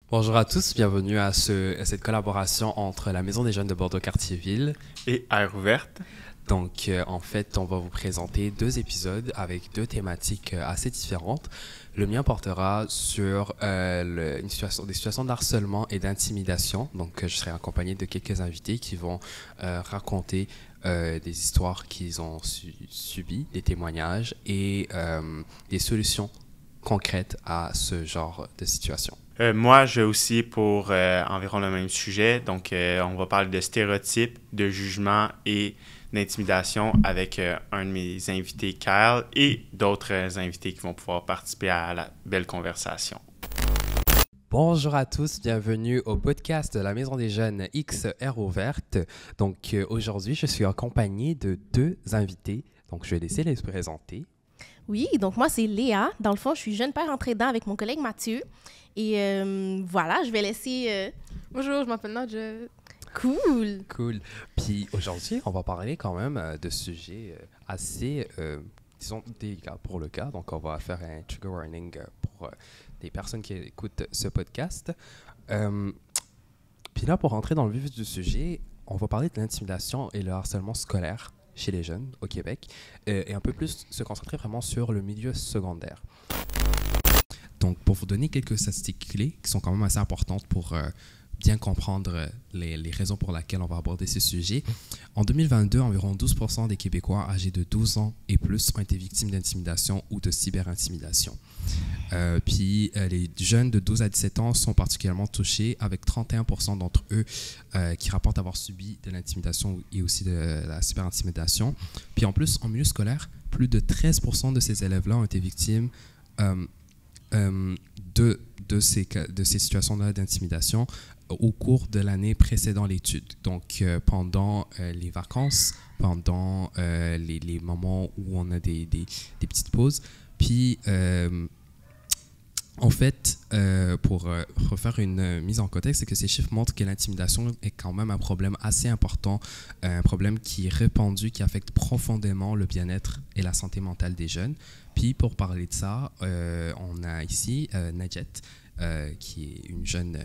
Bonjour à tous, bienvenue à cette collaboration entre la Maison des Jeunes de Bordeaux-Cartierville. Et air ouverte. Donc, en fait, on va vous présenter deux épisodes avec deux thématiques assez différentes. Le mien portera sur des situations de harcèlement et d'intimidation. Donc, je serai accompagné de quelques invités qui vont raconter des histoires qu'ils ont subies, des témoignages et des solutions concrètes à ce genre de situation. Moi, j'ai aussi pour environ le même sujet. Donc, on va parler de stéréotypes, de jugement et d'intimidation avec un de mes invités, Kyle, et d'autres invités qui vont pouvoir participer à la belle conversation. Bonjour à tous, bienvenue au podcast de la Maison des Jeunes XR ouverte. Donc aujourd'hui, je suis accompagné de deux invités. Donc je vais laisser les présenter. Oui, donc moi, c'est Léa. Dans le fond, je suis jeune père entrée dedans avec mon collègue Mathieu. Et voilà, je vais laisser... Bonjour, je m'appelle Nadja. Cool! Cool. Puis aujourd'hui, on va parler quand même de sujets assez, disons, délicats pour le cas. Donc on va faire un trigger warning pour des personnes qui écoutent ce podcast. Puis là, pour rentrer dans le vif du sujet, on va parler de l'intimidation et le harcèlement scolaire chez les jeunes au Québec et un peu plus se concentrer vraiment sur le milieu secondaire. Donc, pour vous donner quelques statistiques clés qui sont quand même assez importantes pour bien comprendre les raisons pour lesquelles on va aborder ce sujet, en 2022, environ 12% des Québécois âgés de 12 ans et plus ont été victimes d'intimidation ou de cyberintimidation. Puis les jeunes de 12 à 17 ans sont particulièrement touchés, avec 31% d'entre eux qui rapportent avoir subi de l'intimidation et aussi de la cyberintimidation. Puis en plus, en milieu scolaire, plus de 13% de ces élèves-là ont été victimes de ces situations-là d'intimidation au cours de l'année précédant l'étude. Donc, pendant les vacances, pendant les moments où on a des petites pauses. Puis, en fait, pour refaire une mise en contexte, c'est que ces chiffres montrent que l'intimidation est quand même un problème assez important, un problème qui est répandu, qui affecte profondément le bien-être et la santé mentale des jeunes. Puis pour parler de ça, on a ici Nadja, qui est une jeune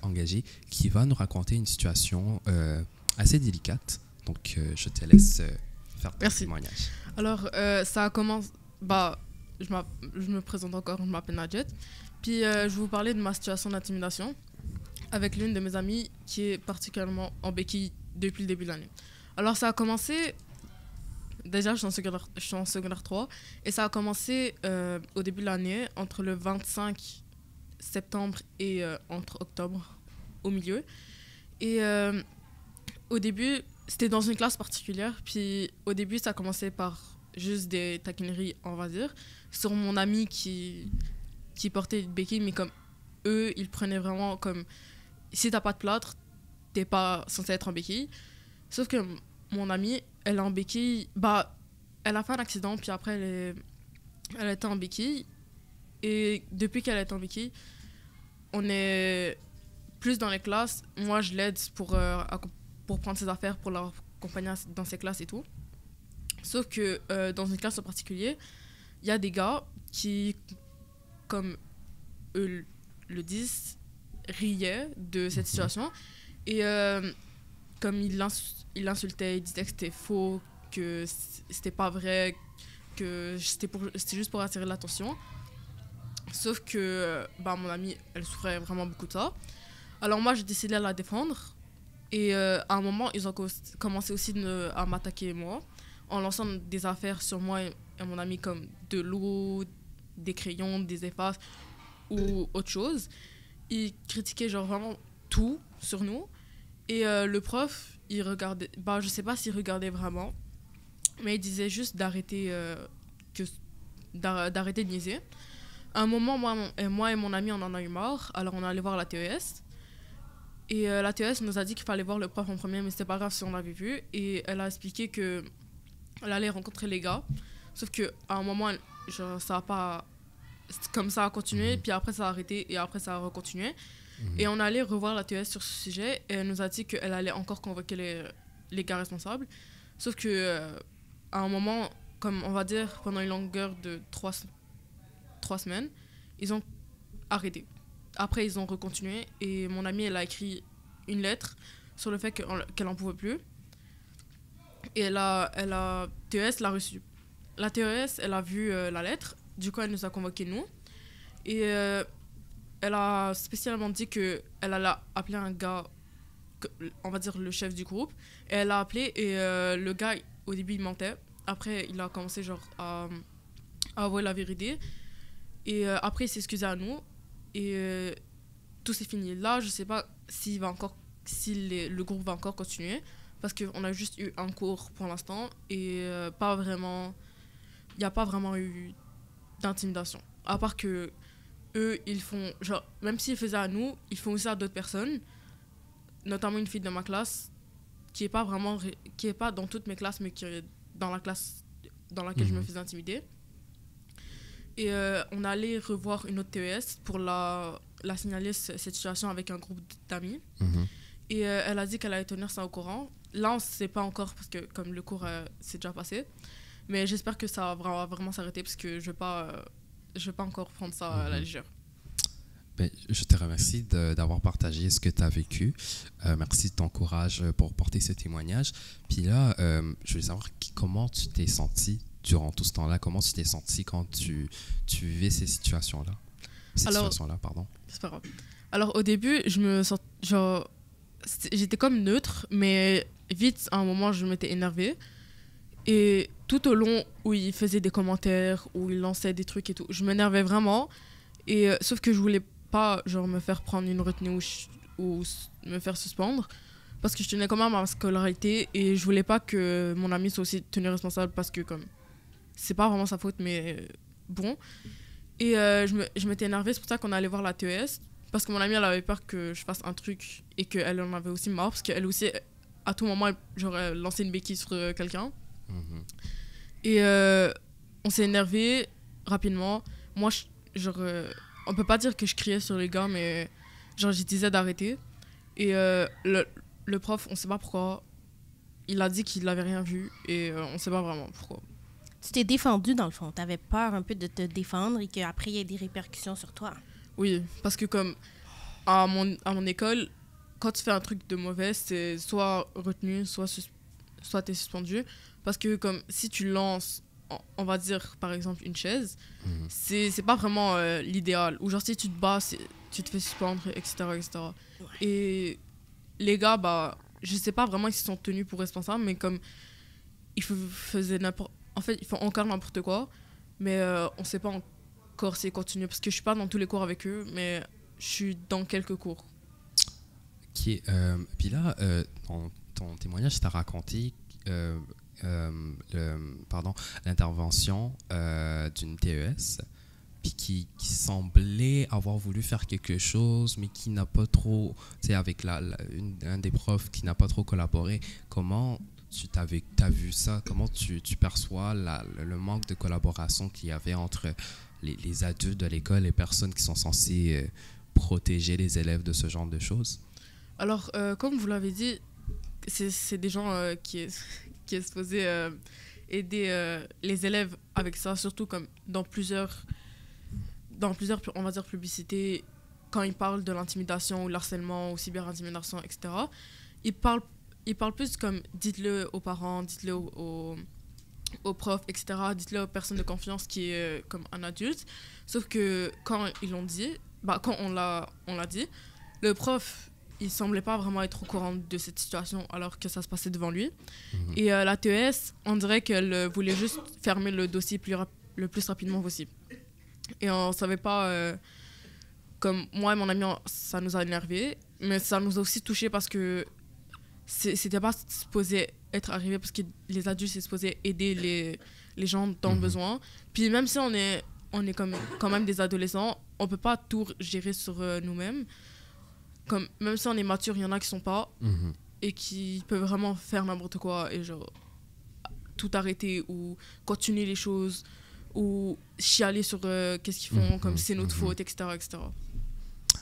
engagée, qui va nous raconter une situation assez délicate. Donc, je te laisse faire ton témoignage. Alors, ça commence... je me présente encore, je m'appelle Nadja. Puis, je vais vous parler de ma situation d'intimidation avec l'une de mes amies qui est particulièrement en béquille depuis le début de l'année. Alors, ça a commencé... Déjà, je suis en secondaire 3. Et ça a commencé au début de l'année, entre le 25 septembre et entre octobre, au milieu. Et au début, c'était dans une classe particulière. Puis au début, ça commençait par juste des taquineries, on va dire, sur mon ami qui portait une béquille. Mais comme eux, ils prenaient vraiment comme... Si t'as pas de plâtre, t'es pas censé être en béquille. Sauf que mon amie, elle est en béquille. Elle a fait un accident, puis après, elle était en béquille. Et depuis qu'elle est en béquille, on est plus dans les classes. Moi, je l'aide pour prendre ses affaires, pour l'accompagner dans ses classes et tout. Sauf que dans une classe en particulier, il y a des gars qui, comme eux le disent, riaient de cette situation. Et comme il l'insultait, il disait que c'était faux, que c'était pas vrai, que c'était juste pour attirer l'attention. Sauf que mon amie, elle souffrait vraiment beaucoup de ça. Alors moi, j'ai décidé de la défendre. Et à un moment, ils ont commencé aussi à m'attaquer moi, en lançant des affaires sur moi et mon ami, comme de l'eau, des crayons, des effaces ou autre chose. Ils critiquaient genre vraiment tout sur nous. Et le prof, il regardait... je sais pas s'il regardait vraiment, mais il disait juste d'arrêter d'arrêter de niaiser. À un moment, moi et mon ami, on en a eu marre. Alors, on est allé voir la TES. Et la TES nous a dit qu'il fallait voir le prof en premier, mais c'était pas grave si on l'avait vu. Et elle a expliqué qu'elle allait rencontrer les gars. Sauf qu'à un moment, ça a pas... Comme ça a continué, puis après ça a arrêté, et après ça a recontinué. Et on allait revoir la TES sur ce sujet, et elle nous a dit qu'elle allait encore convoquer les gars responsables. Sauf que à un moment, comme on va dire, pendant une longueur de 3 semaines, ils ont arrêté. après, ils ont recontinué. Et mon amie, elle a écrit une lettre sur le fait qu'elle en pouvait plus. Et TES l'a reçue. La TES, elle a vu la lettre. Du coup, elle nous a convoqués, nous. Et elle a spécialement dit qu'elle allait appeler un gars, on va dire le chef du groupe. Et elle l'a appelé et le gars, au début, il mentait. Après, il a commencé genre à avouer la vérité. Et après, il s'est excusé à nous. Et tout s'est fini. Là, je sais pas si le groupe va encore continuer. Parce qu'on a juste eu un cours pour l'instant. Et il n'y a pas vraiment eu d'intimidation. À part que eux, ils font, genre, même s'ils faisaient à nous, ils font aussi à d'autres personnes, notamment une fille de ma classe, qui est pas dans toutes mes classes, mais qui est dans la classe dans laquelle je me faisais intimider. Et on allait revoir une autre TES pour la signaler cette situation avec un groupe d'amis. Et elle a dit qu'elle allait tenir ça au courant. Là, on ne sait pas encore, parce que comme le cours s'est déjà passé, mais j'espère que ça va vraiment s'arrêter, parce que je ne vais pas encore prendre ça à la légère. Ben, je te remercie d'avoir partagé ce que tu as vécu. Merci de ton courage pour porter ce témoignage. Puis là, je voulais savoir comment tu t'es senti durant tout ce temps-là. Comment tu t'es senti quand tu vivais ces situations-là? C'est pas grave. Alors, au début, je me sens, genre, j'étais comme neutre, mais vite, à un moment, je m'étais énervée. Et tout au long où il faisait des commentaires, où il lançait des trucs et tout, je m'énervais vraiment. Et sauf que je voulais pas genre me faire prendre une retenue ou me faire suspendre, parce que je tenais quand même à ma scolarité et je voulais pas que mon ami soit aussi tenu responsable, parce que comme c'est pas vraiment sa faute, mais bon. Et je m'étais énervée, c'est pour ça qu'on allait voir la TES, parce que mon amie, elle avait peur que je fasse un truc et qu'elle en avait aussi marre, parce qu'elle aussi, à tout moment, j'aurais lancé une béquille sur quelqu'un. Et on s'est énervé rapidement. Moi, on peut pas dire que je criais sur les gars, mais genre, je disais d'arrêter. Et le prof, on sait pas pourquoi, il a dit qu'il avait rien vu et on sait pas vraiment pourquoi. Tu t'es défendu dans le fond. Tu avais peur un peu de te défendre et qu'après, il y ait des répercussions sur toi. Oui, parce que comme à mon école, quand tu fais un truc de mauvais, c'est soit retenu, soit t'es suspendu. Parce que comme si tu lances, on va dire par exemple une chaise, c'est pas vraiment l'idéal. Ou genre si tu te bats, tu te fais suspendre, etc. etc. Ouais. Et les gars, bah, je sais pas vraiment s'ils sont tenus pour responsables, mais comme ils faisaient n'importe... En fait, ils font encore n'importe quoi, mais on sait pas encore s'ils continuent, parce que je suis pas dans tous les cours avec eux, mais je suis dans quelques cours. Ok, puis là, ton témoignage t'a raconté l'intervention d'une TES, puis qui semblait avoir voulu faire quelque chose, mais qui n'a pas trop, tu sais, avec un des profs qui n'a pas trop collaboré. Comment t'as vu ça? Comment tu perçois le manque de collaboration qu'il y avait entre les adultes de l'école, les personnes qui sont censées protéger les élèves de ce genre de choses? Alors, comme vous l'avez dit, c'est des gens qui est supposé aider les élèves avec ça, surtout comme dans plusieurs, on va dire, publicités, quand ils parlent de l'intimidation ou l'harcèlement ou cyberintimidation, etc. Ils parlent plus comme dites-le aux parents, dites-le aux profs, etc. Dites-le aux personnes de confiance qui est comme un adulte. Sauf que quand ils l'ont dit, quand on l'a dit, le prof, il semblait pas vraiment être au courant de cette situation alors que ça se passait devant lui. Et la TES, on dirait qu'elle voulait juste fermer le dossier le plus rapidement possible. Et on savait pas... comme moi et mon ami, ça nous a énervés, mais ça nous a aussi touchés parce que c'était pas supposé être arrivé, parce que les adultes, c'est supposé aider les gens dans le besoin. Puis même si on est quand même des adolescents, on peut pas tout gérer sur nous-mêmes. Comme, même si on est mature, il y en a qui sont pas et qui peuvent vraiment faire n'importe quoi et genre tout arrêter ou continuer les choses ou chialer sur qu'est-ce qu'ils font, comme c'est notre faute, etc. etc.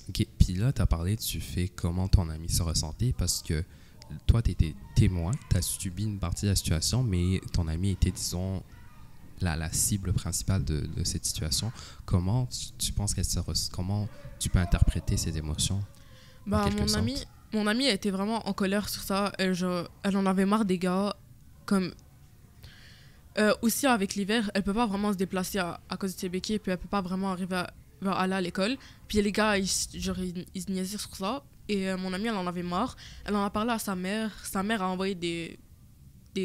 Ok, puis là, tu as parlé du fait comment ton ami se ressentait, parce que toi, tu étais témoin, tu as subi une partie de la situation, mais ton ami était, disons, la cible principale de cette situation, comment tu penses comment tu peux interpréter ces émotions en Bah, quelque sorte? mon amie a été vraiment en colère sur ça. Elle en avait marre des gars. Comme, aussi, avec l'hiver, elle peut pas vraiment se déplacer à cause de ses béquilles, puis elle peut pas vraiment arriver à aller à l'école. Puis les gars, ils se niaisaient sur ça. Et mon amie, elle en avait marre. Elle en a parlé à sa mère. Sa mère a envoyé des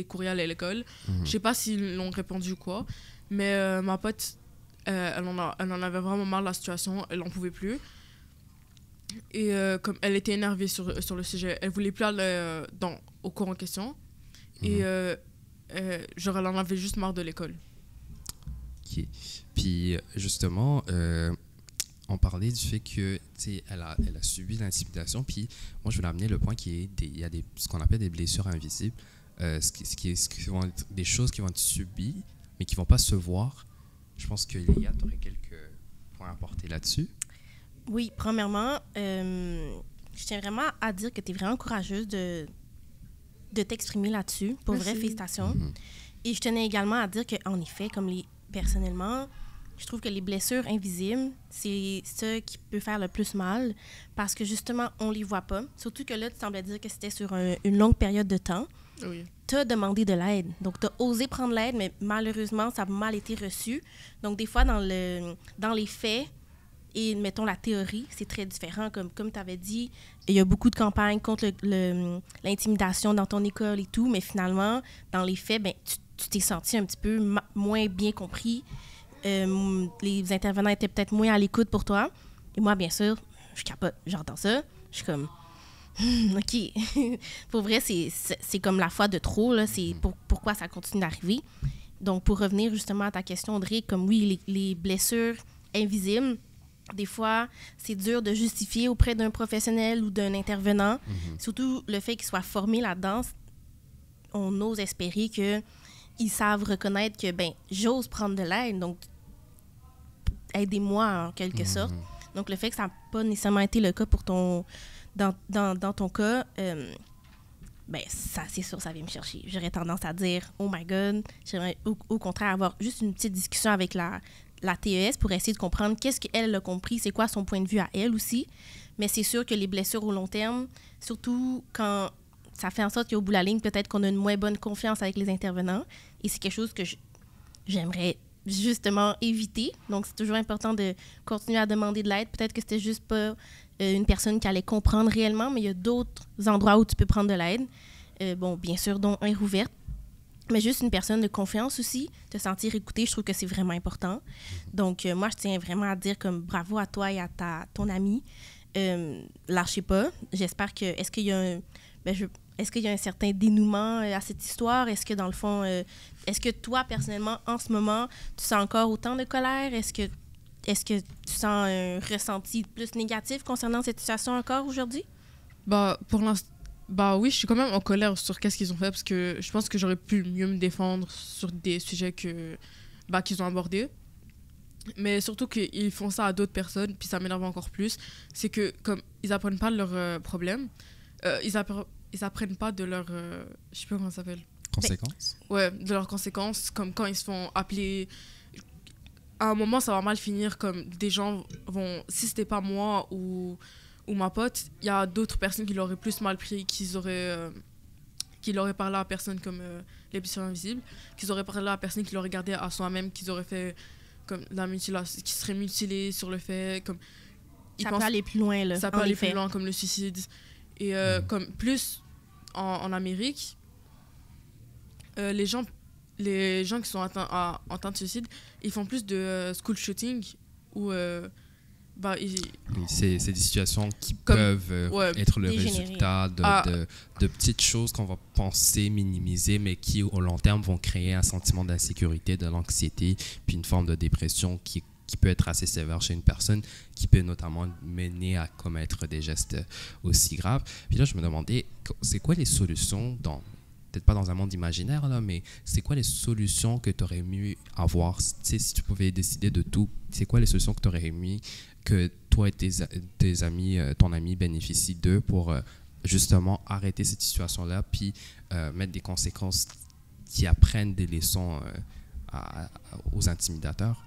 courriels à l'école. Je sais pas s'ils l'ont répondu ou quoi. Mais ma pote, elle en avait vraiment marre de la situation. Elle en pouvait plus. Et comme elle était énervée sur le sujet, elle voulait plus aller au cours en question. Et genre, elle en avait juste marre de l'école. Ok. Puis justement, on parlait du fait que elle a subi l'intimidation. Puis moi, je voulais amener le point il y a ce qu'on appelle des blessures invisibles, ce qui vont être des choses qui vont être subies, mais qui vont pas se voir. Je pense que Léa, tu aurais quelques points à apporter là-dessus. Oui, premièrement, je tiens vraiment à dire que tu es vraiment courageuse de t'exprimer là-dessus. Pour vrai, félicitations. Et je tenais également à dire qu'en effet, personnellement, je trouve que les blessures invisibles, c'est ce qui peut faire le plus mal parce que justement, on les voit pas. Surtout que là, tu semblais dire que c'était sur une longue période de temps. Oui. Tu as demandé de l'aide. Donc, tu as osé prendre l'aide, mais malheureusement, ça a mal été reçu. Donc, des fois, dans les faits, et mettons la théorie, c'est très différent. Comme tu avais dit, il y a beaucoup de campagnes contre l'intimidation dans ton école et tout, mais finalement, dans les faits, ben, tu t'es senti un petit peu moins bien compris. Les intervenants étaient peut-être moins à l'écoute pour toi. Et moi, bien sûr, je capote. J'entends ça. Je suis comme, OK. Pour vrai, c'est comme la fois de trop. Là. C'est pourquoi ça continue d'arriver. Donc, pour revenir justement à ta question, Audrey, comme oui, les blessures invisibles, des fois, c'est dur de justifier auprès d'un professionnel ou d'un intervenant. Surtout le fait qu'ils soient formés là-dedans, on ose espérer qu'ils savent reconnaître que, ben, j'ose prendre de l'aide, donc aidez-moi en quelque sorte. Donc, le fait que ça n'a pas nécessairement été le cas pour dans ton cas, ben, ça, c'est sûr, ça vient me chercher. J'aurais tendance à dire, oh my God, j'aimerais au contraire avoir juste une petite discussion avec la TES pour essayer de comprendre qu'est-ce qu'elle a compris, c'est quoi son point de vue à elle aussi. Mais c'est sûr que les blessures au long terme, surtout quand ça fait en sorte qu'au bout de la ligne, peut-être qu'on a une moins bonne confiance avec les intervenants. Et c'est quelque chose que j'aimerais justement éviter. Donc, c'est toujours important de continuer à demander de l'aide. Peut-être que c'était juste pas une personne qui allait comprendre réellement, mais il y a d'autres endroits où tu peux prendre de l'aide. Bon, bien sûr, dont un ouverte. Mais juste une personne de confiance aussi, te sentir écouté, je trouve que c'est vraiment important. Donc, moi, je tiens vraiment à dire comme bravo à toi et à ton ami. Lâchez pas. J'espère que... Est-ce qu'il y a un certain dénouement à cette histoire? Est-ce que, dans le fond, est-ce que toi, personnellement, en ce moment, tu sens encore autant de colère? Est-ce que tu sens un ressenti plus négatif concernant cette situation encore aujourd'hui? Bah, pour l'instant, bah oui, je suis quand même en colère sur qu'est-ce qu'ils ont fait parce que je pense que j'aurais pu mieux me défendre sur des sujets qu'ils ont abordés. Mais surtout qu'ils font ça à d'autres personnes, puis ça m'énerve encore plus. C'est que, comme ils apprennent pas de leurs problèmes, ils apprennent pas de leurs... je sais pas comment ça s'appelle. Conséquences? Ouais, de leurs conséquences, comme quand ils se font appeler... À un moment, ça va mal finir, comme des gens vont... Si c'était pas moi ou ma pote, il y a d'autres personnes qui l'auraient plus mal pris, qui l'auraient parlé à personne comme les blessures invisibles, qu'ils auraient parlé à personne qui l'aurait gardé à soi-même, qu'ils auraient fait comme la mutilation, qui serait mutilé sur le fait, comme... Ça peut aller plus loin, là. Ça peut aller plus loin, comme le suicide. Et comme plus en Amérique, les gens qui sont atteints de suicide, ils font plus de school shooting où c'est des situations qui peuvent être le résultat de petites choses qu'on va penser minimiser, mais qui, au long terme, vont créer un sentiment d'insécurité, de l'anxiété, puis une forme de dépression qui peut être assez sévère chez une personne, qui peut notamment mener à commettre des gestes aussi graves. Puis là, je me demandais, c'est quoi les solutions peut-être pas dans un monde imaginaire, là, mais c'est quoi les solutions que tu aurais aimé avoir? Si tu pouvais décider de tout, c'est quoi les solutions que tu aurais aimé que toi et tes amis, ton ami bénéficient d'eux pour justement arrêter cette situation-là, puis mettre des conséquences qui apprennent des leçons aux intimidateurs?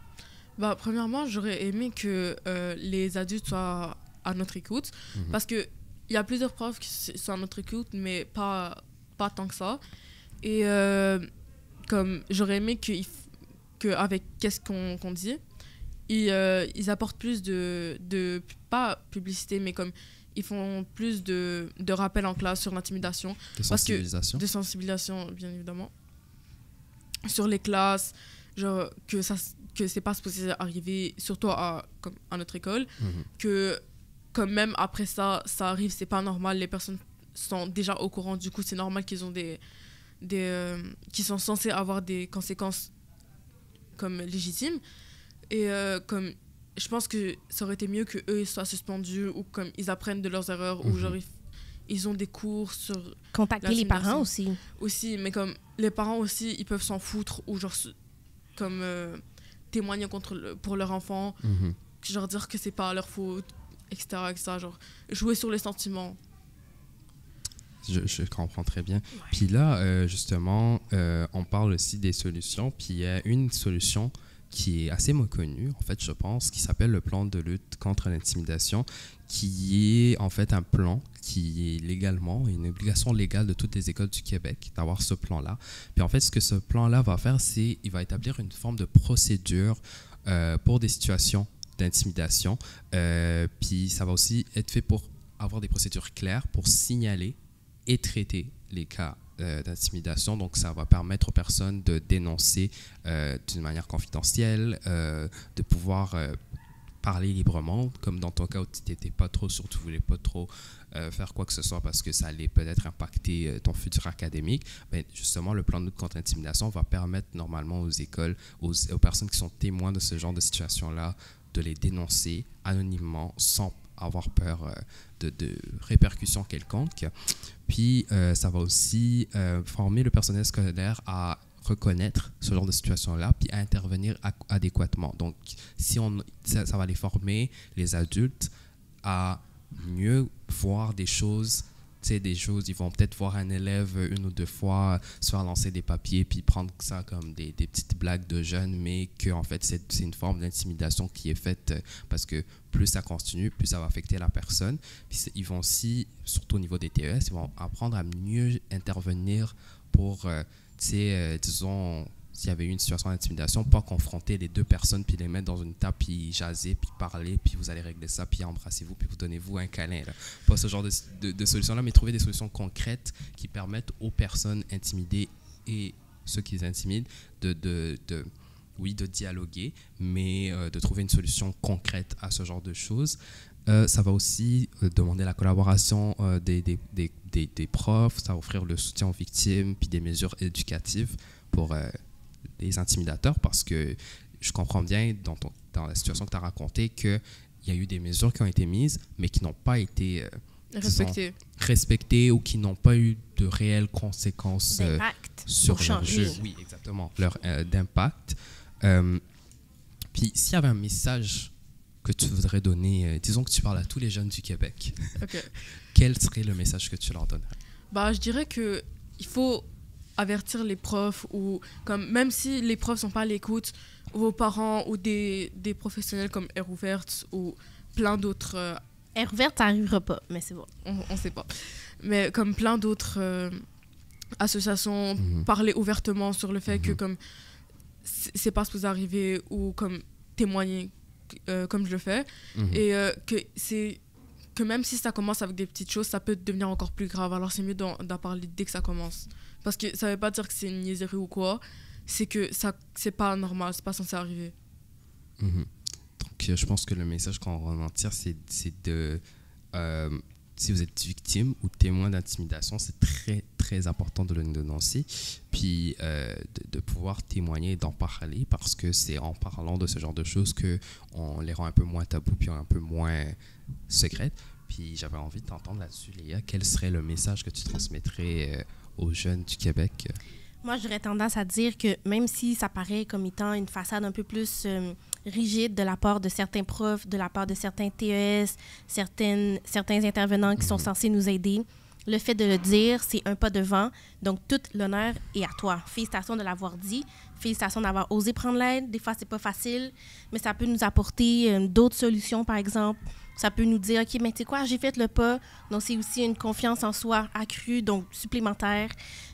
Bah, premièrement, j'aurais aimé que les adultes soient à notre écoute. Parce qu'il y a plusieurs profs qui sont à notre écoute, mais pas tant que ça. Et comme j'aurais aimé qu'avec qu'est-ce qu'on dit, ils apportent plus de pas publicité, mais comme ils font plus de rappels en classe sur l'intimidation. De sensibilisation. De sensibilisation, bien évidemment. Sur les classes, genre que c'est pas supposé arriver, surtout à notre école, que comme même après ça arrive, c'est pas normal, les personnes sont déjà au courant, du coup c'est normal qu'ils ont qui sont censés avoir des conséquences comme légitimes. Et comme je pense que ça aurait été mieux qu'eux soient suspendus ou comme ils apprennent de leurs erreurs ou genre ils ont des cours sur contacter les parents aussi, mais comme les parents aussi ils peuvent s'en foutre ou genre comme témoigner pour leur enfant, genre dire que c'est pas leur faute, etc., genre jouer sur les sentiments. Je comprends très bien. Puis là, justement, on parle aussi des solutions. Puis il y a une solution qui est assez méconnue, en fait, je pense, qui s'appelle le plan de lutte contre l'intimidation, qui est en fait un plan qui est légalement, une obligation légale de toutes les écoles du Québec d'avoir ce plan-là. Puis en fait, ce que ce plan-là va faire, c'est qu'il va établir une forme de procédure pour des situations d'intimidation. Puis ça va aussi être fait pour avoir des procédures claires pour signaler et traiter les cas d'intimidation. Donc, ça va permettre aux personnes de dénoncer d'une manière confidentielle, de pouvoir parler librement, comme dans ton cas où tu n'étais pas trop sûr, tu ne voulais pas trop faire quoi que ce soit parce que ça allait peut-être impacter ton futur académique. Ben, justement, le plan de lutte contre l'intimidation va permettre normalement aux écoles, aux personnes qui sont témoins de ce genre de situation-là, de les dénoncer anonymement sans avoir peur de répercussions quelconques. Puis, ça va aussi former le personnel scolaire à reconnaître ce genre de situation-là, puis à intervenir adéquatement. Donc, ça va les former, les adultes, à mieux voir des choses. Tu sais, des choses, ils vont peut-être voir un élève une ou deux fois se faire lancer des papiers, puis prendre ça comme des petites blagues de jeunes, mais qu'en fait, c'est une forme d'intimidation qui est faite parce que plus ça continue, plus ça va affecter la personne. Puis ils vont aussi, surtout au niveau des TES, ils vont apprendre à mieux intervenir pour, disons, s'il y avait eu une situation d'intimidation, pas confronter les deux personnes, puis les mettre dans une table, puis jaser, puis parler, puis vous allez régler ça, puis embrassez-vous, puis vous donnez-vous un câlin. Là. Pas ce genre de solutions-là, mais trouver des solutions concrètes qui permettent aux personnes intimidées et ceux qui les intimident de dialoguer, mais de trouver une solution concrète à ce genre de choses. Ça va aussi demander la collaboration des profs, ça va offrir le soutien aux victimes, puis des mesures éducatives pour les intimidateurs, parce que je comprends bien dans la situation que tu as racontée qu'il y a eu des mesures qui ont été mises, mais qui n'ont pas été respectées ou qui n'ont pas eu de réelles conséquences sur leur jeu. Oui, exactement, leur d'impact. Puis s'il y avait un message que tu voudrais donner, disons que tu parles à tous les jeunes du Québec, quel serait le message que tu leur donnerais? Bah, je dirais qu'il faut avertir les profs, ou comme même si les profs sont pas à l'écoute, vos parents ou des professionnels comme Air Ouverte ou plein d'autres. Air Ouverte, ça n'arrivera pas, mais c'est bon. On sait pas. Mais comme plein d'autres associations, parler ouvertement sur le fait que comme c'est pas supposé arriver, ou comme témoigner comme je le fais, et que même si ça commence avec des petites choses, ça peut devenir encore plus grave. Alors c'est mieux d'en parler dès que ça commence. Parce que ça veut pas dire que c'est une niaiserie ou quoi, c'est que c'est pas normal, c'est pas censé arriver. Donc je pense que le message qu'on va en tirer, c'est de... si vous êtes victime ou témoin d'intimidation, c'est très, très important de le dénoncer, puis de pouvoir témoigner et d'en parler, parce que c'est en parlant de ce genre de choses qu'on les rend un peu moins tabous, puis un peu moins secrètes. Puis j'avais envie de t'entendre là-dessus, Léa. Quel serait le message que tu transmettrais aux jeunes du Québec? Moi, j'aurais tendance à dire que même si ça paraît comme étant une façade un peu plus rigide de la part de certains profs, de la part de certains TES, certains intervenants qui sont censés nous aider, le fait de le dire, c'est un pas devant. Donc, tout l'honneur est à toi. Félicitations de l'avoir dit. félicitations d'avoir osé prendre l'aide. Des fois, c'est pas facile, mais ça peut nous apporter d'autres solutions, par exemple. Ça peut nous dire, OK, mais tu sais quoi, j'ai fait le pas. Donc, c'est aussi une confiance en soi accrue, donc supplémentaire.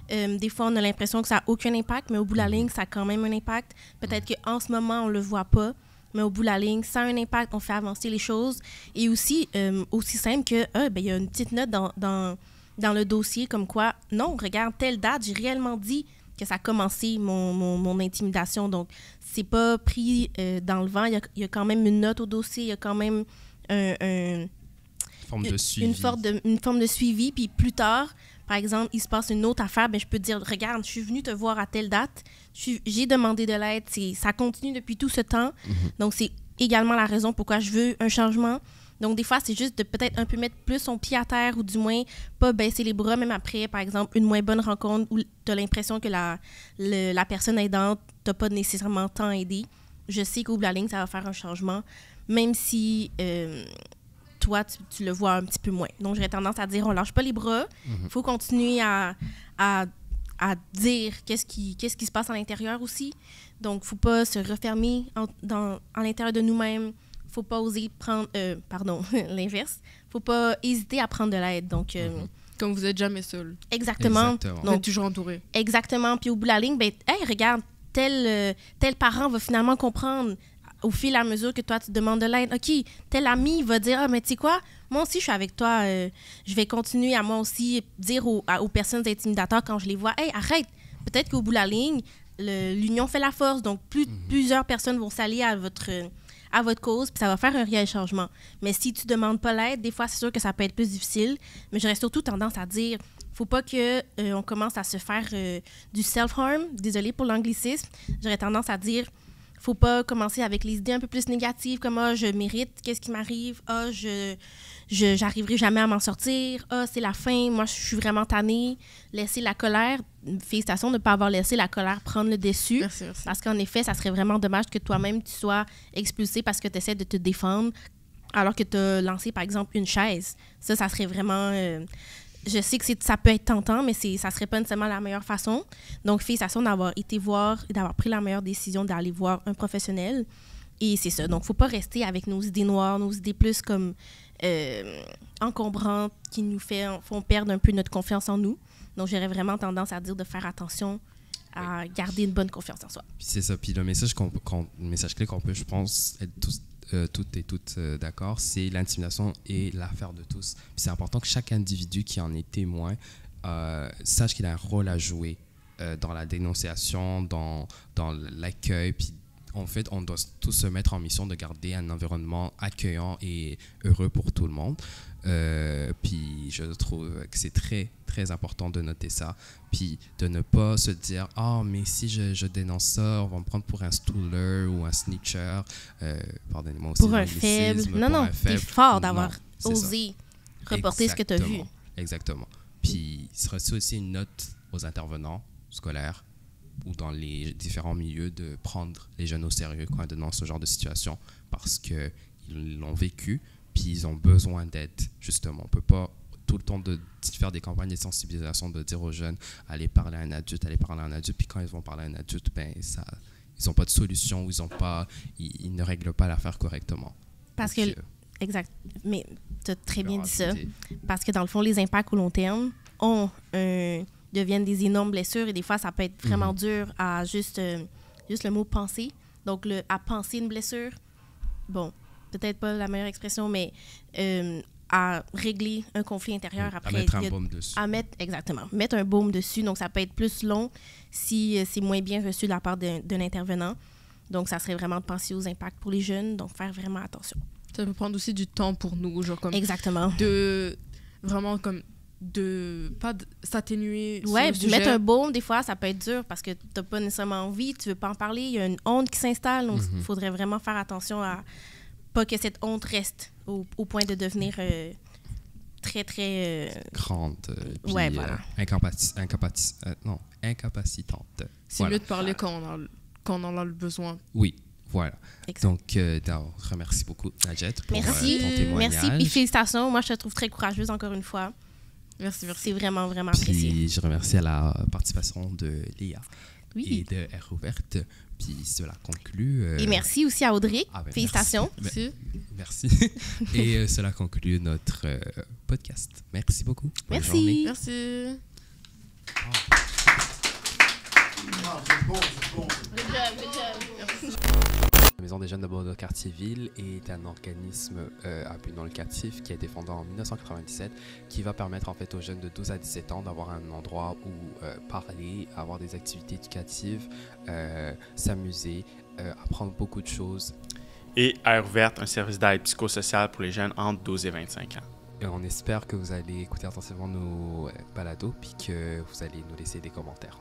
Des fois, on a l'impression que ça n'a aucun impact, mais au bout de la ligne, ça a quand même un impact. Peut-être qu'en ce moment, on ne le voit pas, mais au bout de la ligne, ça a un impact, on fait avancer les choses. Et aussi, aussi simple que, il y a une petite note dans le dossier comme quoi, non, regarde, telle date, j'ai réellement dit que ça a commencé, mon intimidation. Donc, c'est pas pris dans le vent. Il y a quand même une note au dossier, il y a quand même une forme de suivi. Puis plus tard, par exemple, il se passe une autre affaire, je peux te dire, regarde, je suis venue te voir à telle date, j'ai demandé de l'aide, ça continue depuis tout ce temps. Donc, c'est également la raison pourquoi je veux un changement. Donc, des fois, c'est juste de peut-être un peu mettre plus son pied à terre ou du moins pas baisser les bras, même après, par exemple, une moins bonne rencontre où tu as l'impression que la personne aidante t'a pas nécessairement tant aidé. Je sais qu'au bout de la ligne, ça va faire un changement, même si toi, tu le vois un petit peu moins. Donc, j'aurais tendance à dire, on lâche pas les bras. Il faut continuer à dire qu'est-ce qui se passe à l'intérieur aussi. Donc, faut pas se refermer à l'intérieur de nous-mêmes. Faut pas oser prendre... l'inverse. Faut pas hésiter à prendre de l'aide. Donc... Comme vous êtes jamais seul. Exactement. Donc, vous êtes toujours entouré. Exactement. Puis au bout de la ligne, regarde, tel parent va finalement comprendre au fil et à mesure que toi, tu demandes de l'aide. OK, tel ami va dire, mais tu sais quoi, moi aussi, je suis avec toi. Je vais continuer à moi aussi dire aux personnes intimidateurs quand je les vois, hey, arrête. Peut-être qu'au bout de la ligne, l'union fait la force. Donc, plusieurs personnes vont s'allier à votre cause, puis ça va faire un réel changement. Mais si tu ne demandes pas l'aide, des fois, c'est sûr que ça peut être plus difficile. Mais j'aurais surtout tendance à dire, faut pas qu'on commence à se faire du self-harm. Désolée pour l'anglicisme. J'aurais tendance à dire, faut pas commencer avec les idées un peu plus négatives, comme « Ah, je mérite, qu'est-ce qui m'arrive? Ah, j'arriverai jamais à m'en sortir. Ah, c'est la fin, moi, je suis vraiment tannée. » Laisser la colère, félicitations de ne pas avoir laissé la colère prendre le dessus. Merci. Parce qu'en effet, ça serait vraiment dommage que toi-même, tu sois expulsé parce que tu essaies de te défendre alors que tu as lancé, par exemple, une chaise. Ça serait vraiment... je sais que ça peut être tentant, mais ça serait pas nécessairement la meilleure façon. Donc, félicitations d'avoir été voir et d'avoir pris la meilleure décision d'aller voir un professionnel. Et c'est ça. Donc, faut pas rester avec nos idées noires, nos idées plus comme encombrantes qui nous font perdre un peu notre confiance en nous. Donc, j'aurais vraiment tendance à dire de faire attention à garder une bonne confiance en soi. Puis c'est ça. Puis le message clé qu'on peut, je pense, être tous toutes et toutes d'accord, c'est l'intimidation est l'affaire de tous. Puis c'est important que chaque individu qui en est témoin sache qu'il a un rôle à jouer dans la dénonciation, dans l'accueil. Puis en fait, on doit tous se mettre en mission de garder un environnement accueillant et heureux pour tout le monde. Puis je trouve que c'est très, très important de noter ça. Puis de ne pas se dire « Ah, mais si je dénonce ça, on va me prendre pour un stooler ou un snitcher. » Pardonnez-moi aussi. Pour un faible. Non, t'es fort d'avoir osé reporter ce que tu as vu. Exactement. Puis il sera aussi une note aux intervenants scolaires ou dans les différents milieux de prendre les jeunes au sérieux quand ils dénoncent ce genre de situation parce qu'ils l'ont vécu puis ils ont besoin d'aide, justement. On ne peut pas tout le temps de faire des campagnes de sensibilisation, de dire aux jeunes « allez parler à un adulte », puis quand ils vont parler à un adulte, ils n'ont pas de solution ou ils ne règlent pas l'affaire correctement. Parce que, exact, mais tu as très bien dit ça, parce que dans le fond, les impacts au long terme deviennent des énormes blessures et des fois, ça peut être vraiment dur à juste le mot « penser ». Donc, à penser une blessure, bon, peut-être pas la meilleure expression, mais à régler un conflit intérieur après. À mettre un baume dessus. Exactement. Mettre un baume dessus. Donc, ça peut être plus long si c'est moins bien reçu de la part d'un intervenant. Donc, ça serait vraiment de penser aux impacts pour les jeunes. Donc, faire vraiment attention. Ça peut prendre aussi du temps pour nous. Genre comme exactement. Pas s'atténuer. Ouais, puis mettre un baume, des fois, ça peut être dur parce que tu n'as pas nécessairement envie, tu veux pas en parler. Il y a une honte qui s'installe. Donc, il faudrait vraiment faire attention à pas que cette honte reste au point de devenir très, très... grande. Ouais, voilà. Incapacitante. C'est mieux de parler quand on en a le besoin. Oui, voilà. Exact. Donc, je remercie beaucoup, Najat, pour ton témoignage. Merci, puis félicitations. Moi, je te trouve très courageuse, encore une fois. Merci. C'est vraiment, vraiment apprécié. Puis, je remercie à la participation de Léa. Oui. et de Air Ouverte. Puis cela conclut... Et merci aussi à Audrey. Ah ben, Félicitations. merci. Merci. Merci. Et cela conclut notre podcast. Merci beaucoup. Bonne Merci. journée. Merci. La Maison des jeunes de Bordeaux-Cartierville est un organisme à but non lucratif qui a été fondé en 1997 qui va permettre en fait aux jeunes de 12 à 17 ans d'avoir un endroit où parler, avoir des activités éducatives, s'amuser, apprendre beaucoup de choses. Et Air Ouverte, un service d'aide psychosociale pour les jeunes entre 12 et 25 ans. Et on espère que vous allez écouter attentivement nos balados puis que vous allez nous laisser des commentaires.